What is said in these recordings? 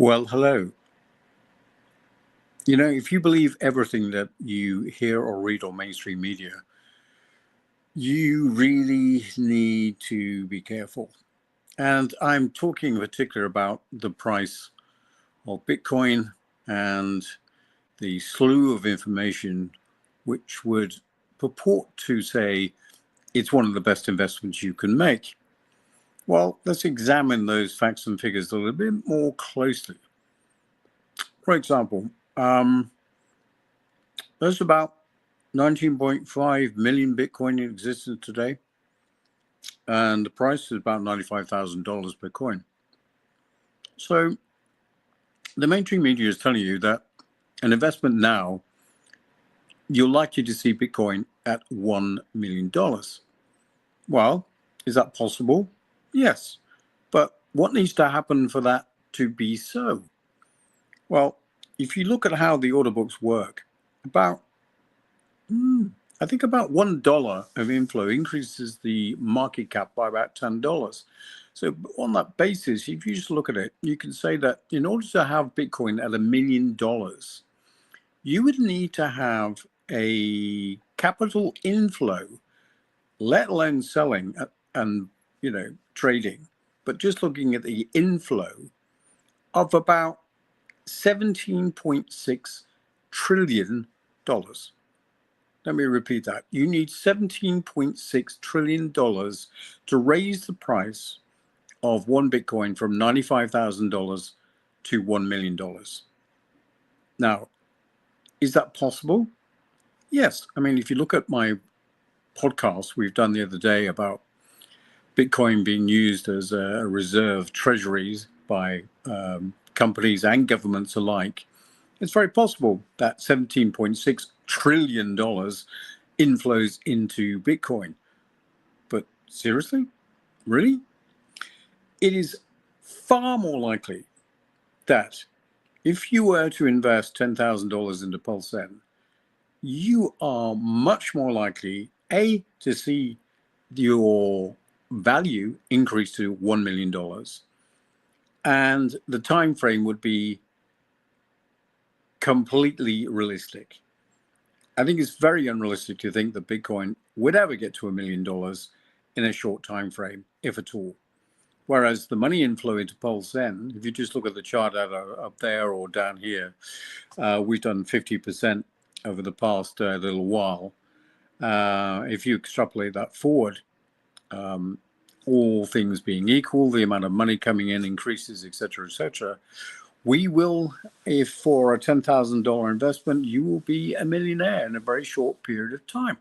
Well, hello. You know, if you believe everything that you hear or read on mainstream media, you really need to be careful. And I'm talking in particular about the price of Bitcoin and the slew of information which would purport to say it's one of the best investments you can make. Well, let's examine those facts and figures a little bit more closely. For example, there's about 19.5 million Bitcoin in existence today, and the price is about $95,000 per coin. So the mainstream media is telling you that an investment now, you're likely to see Bitcoin at $1 million. Well, is that possible? Yes. But what needs to happen for that to be so? Well, if you look at how the order books work, about I think about $1 of inflow increases the market cap by about $10. So on that basis, if you just look at it, you can say that in order to have Bitcoin at $1 million, you would need to have a capital inflow, let alone selling and trading, but just looking at the inflow of about $17.6 trillion. Let me repeat that. You need $17.6 trillion to raise the price of one Bitcoin from $95,000 to $1 million. Now, is that possible? Yes. I mean, if you look at my podcast we've done the other day about Bitcoin being used as a reserve treasuries by companies and governments alike, it's very possible that $17.6 trillion inflows into Bitcoin. But seriously? Really? It is far more likely that if you were to invest $10,000 into PulseN, you are much more likely, A, to see your value increase to $1 million. And the time frame would be completely realistic. I think it's very unrealistic to think that Bitcoin would ever get to $1 million in a short time frame, if at all. Whereas the money inflow into PulseN, if you just look at the chart up there or down here, we've done 50% over the past little while. If you extrapolate that forward, all things being equal, the amount of money coming in increases, etc., etc. We will, if for a $10,000 investment, you will be a millionaire in a very short period of time.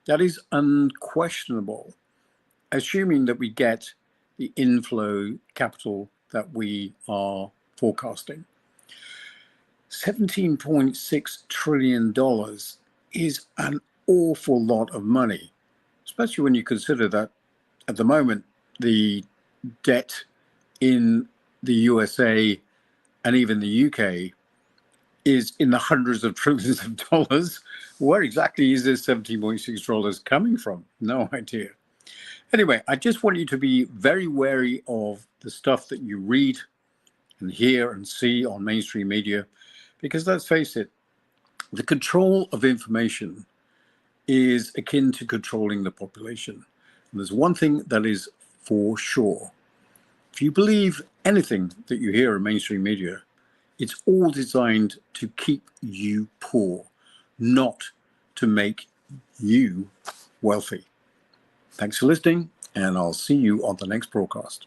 That is unquestionable, assuming that we get the inflow capital that we are forecasting. $17.6 trillion is an awful lot of money, especially when you consider that at the moment, the debt in the USA and even the UK is in the hundreds of trillions of dollars. Where exactly is this $17.6 coming from? No idea. Anyway, I just want you to be very wary of the stuff that you read and hear and see on mainstream media, because let's face it, the control of information is akin to controlling the population. And there's one thing that is for sure. If you believe anything that you hear in mainstream media, it's all designed to keep you poor, not to make you wealthy. Thanks for listening, and I'll see you on the next broadcast.